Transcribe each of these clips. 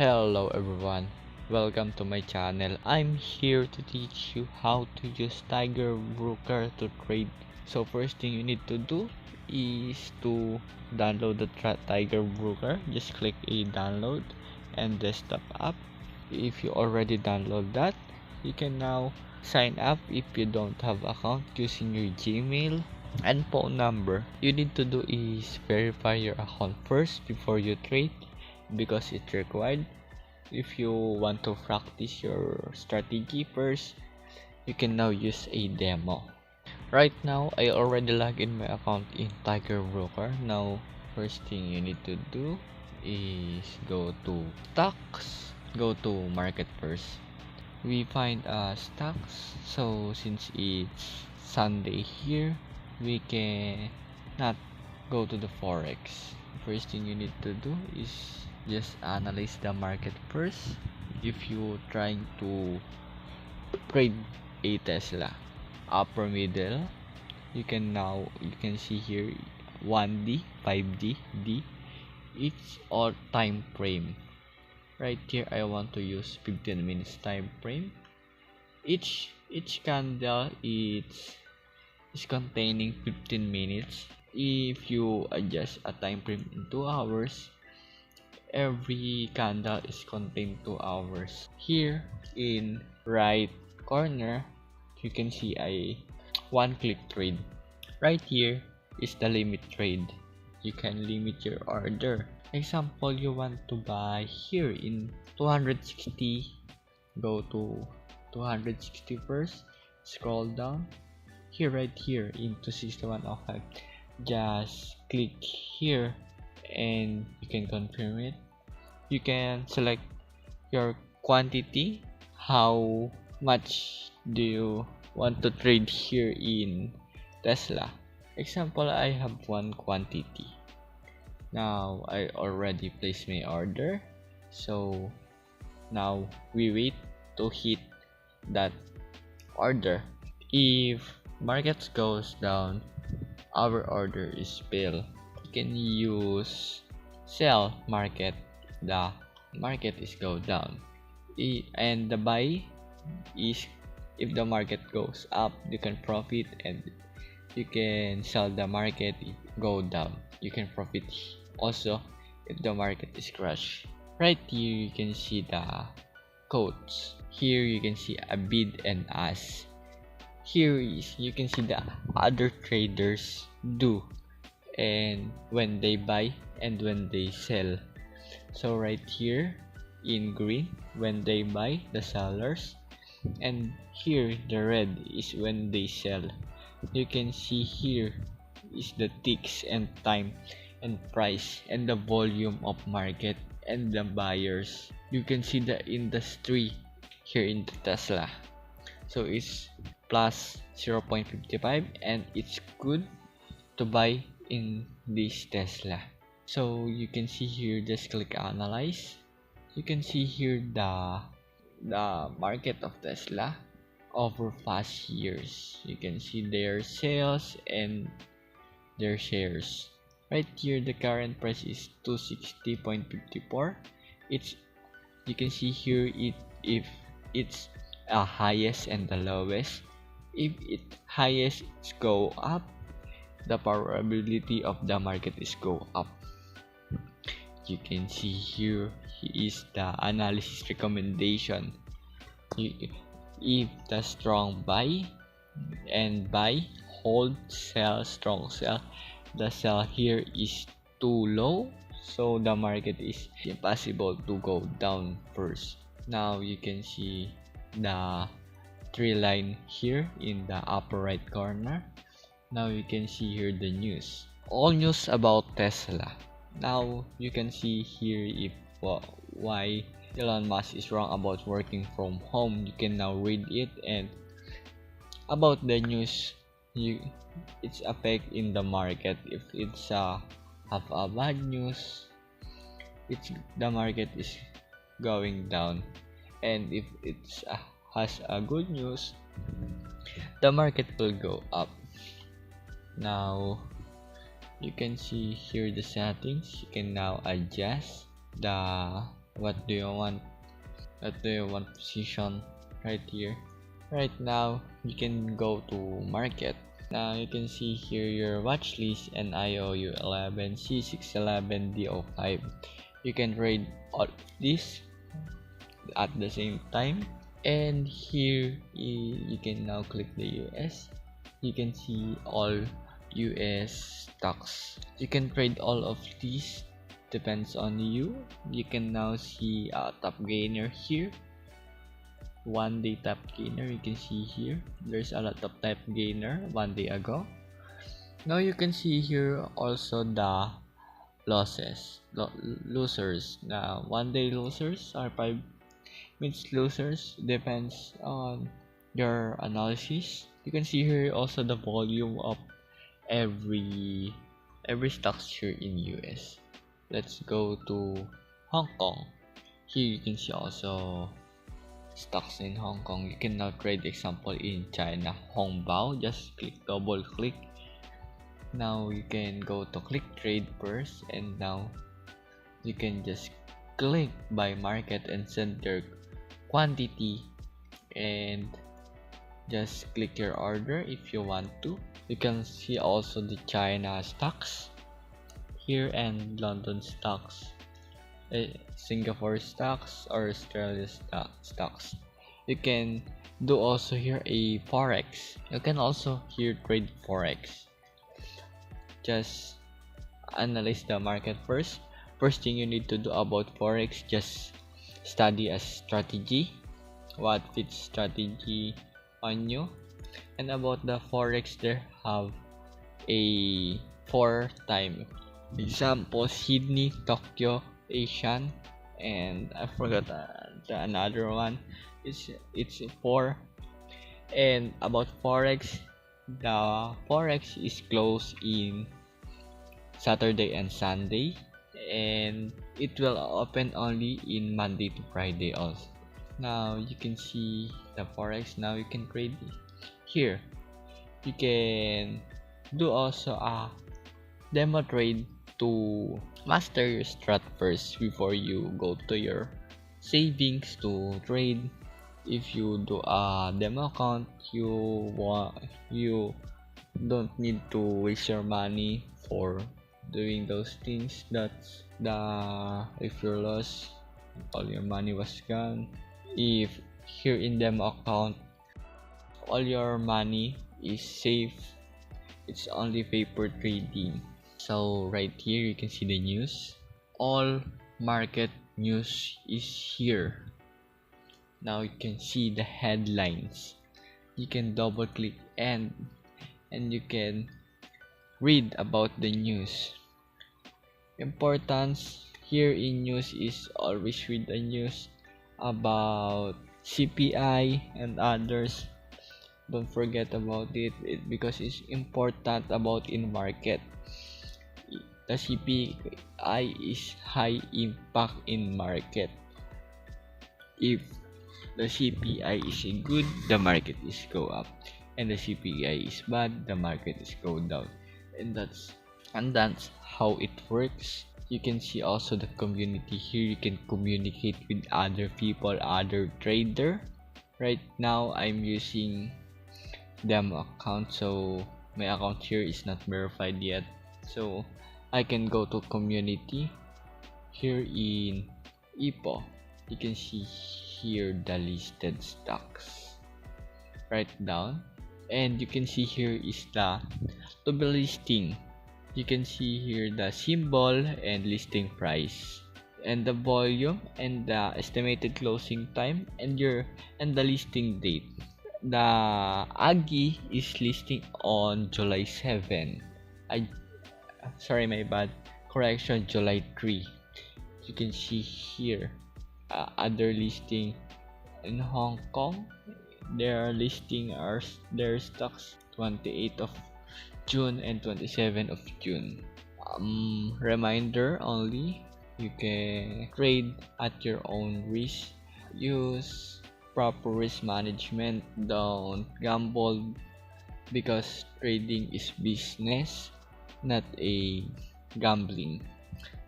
Hello everyone, welcome to my channel. I'm here to teach you how to use Tiger Brokr to trade. So first thing you need to do is to download the Tiger Brokr. Just click a download and desktop app. If you already download that, you can now sign up if you don't have account using your Gmail and phone number. You need to do is verify your account first before you trade because it's required. If you want to practice your strategy first, you can now use a demo. Right now, I already logged in my account in Tiger Brokr. Now, first thing you need to do is go to stocks, go to market first. We find stocks. So since it's Sunday here, we can not go to the forex. First thing you need to do is just analyze the market first. If you trying to trade a Tesla, upper middle, you can see here 1D, 5D, D. It's all time frame. Right here I want to use 15 minutes time frame. Each candle is containing 15 minutes. If you adjust a time frame in 2 hours, every candle is contained 2 hours. Here in right corner, you can see a one click trade. Right here is the limit trade. You can limit your order. Example, you want to buy here in 260, go to 260 first, scroll down here, right here into 6105, just click here and you can confirm it. You can select your quantity, how much do you want to trade here in Tesla. Example, I have one quantity. Now I already placed my order, so now we wait to hit that order. If market goes down, our order is fail. You can use sell market. The market is go down, and the buy is if the market goes up, you can profit, and you can sell the market if go down. You can profit also if the market is crash. Right here you can see the codes. Here you can see a bid and ask. Here is you can see the other traders do and when they buy and when they sell. So right here in green when they buy, the sellers, and here the red is when they sell. You can see here is the ticks and time and price and the volume of market and the buyers. You can see the industry here in the Tesla. So it's plus 0.55 and it's good to buy in this Tesla. So you can see here, just click analyze. You can see here the market of Tesla over past years. You can see their sales and their shares. Right here the current price is 260.54. It's you can see here if it's a highest and the lowest. If it highest go up, the probability of the market is go up. You can see here is the analysis recommendation. If the strong buy and buy, hold, sell, strong sell, the sell here is too low, so the market is impossible to go down first. Now you can see the three line here in the upper right corner. Now you can see here the news, all news about Tesla. Now you can see here if why Elon Musk is wrong about working from home. You can now read it, and about the news, its effect in the market. If it's have a bad news, the market is going down, and if it's has a good news, the market will go up. Now you can see here the settings. You can now adjust the what do you want, position right here. Right now you can go to market. Now you can see here your watch list and IOU 11, C611, DO5. You can trade all this at the same time. And here you can now click the US. You can see all US stocks. You can trade all of these, depends on you. You can now see a top gainer here. 1 day top gainer, you can see here there's a lot of top gainer 1 day ago. Now you can see here also the losers. Now 1 day losers or 5 minutes losers, depends on your analysis. You can see here also the volume of every stocks here in US. Let's go to Hong Kong. Here you can see also stocks in Hong Kong. You can now trade, example, in China, Hongbao. Just double click. Now you can go to click trade first, and now you can just click buy market and send your quantity, and just click your order if you want to. You can see also the China stocks here and London stocks, Singapore stocks or Australia stocks. You can do also here a forex. You can also here trade forex. Just analyze the market first. First thing you need to do about forex, just study a strategy, what fits strategy on you. And about the forex, there have a 4-time example: Sydney, Tokyo, Asian, and I forgot the another one. It's 4. And about forex, the forex is closed in Saturday and Sunday, and it will open only in Monday to Friday also. Now you can see the forex. Now you can trade here. You can do also a demo trade to master your strat first before you go to your savings to trade. If you do a demo account, you don't need to waste your money for doing those things. That's if you're lost, all your money was gone. If here in demo account, all your money is safe. It's only paper trading. So right here you can see the news. All market news is here. Now you can see the headlines. You can double click and you can read about the news. Importance here in news is always read the news about CPI and others. Don't forget about it because it's important about in market. The CPI is high impact in market. If the CPI is good, the market is go up, and the CPI is bad, the market is go down. And that's how it works. You can see also the community here. You can communicate with other people, other trader. Right now I'm using demo account, so my account here is not verified yet, so I can go to community. Here in IPO, you can see here the listed stocks. Write down, and you can see here is the to be listing. You can see here the symbol and listing price, and the volume, and the estimated closing time, and the listing date. The Aggie is listing on July 7. Sorry, my bad. Correction, July 3. You can see here other listing in Hong Kong. Their listing are their stocks 28th of June and 27th of June. Reminder only, you can trade at your own risk. Use proper risk management. Don't gamble, because trading is business, not a gambling.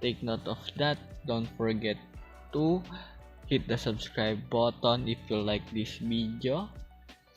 Take note of that. Don't forget to hit the subscribe button if you like this video,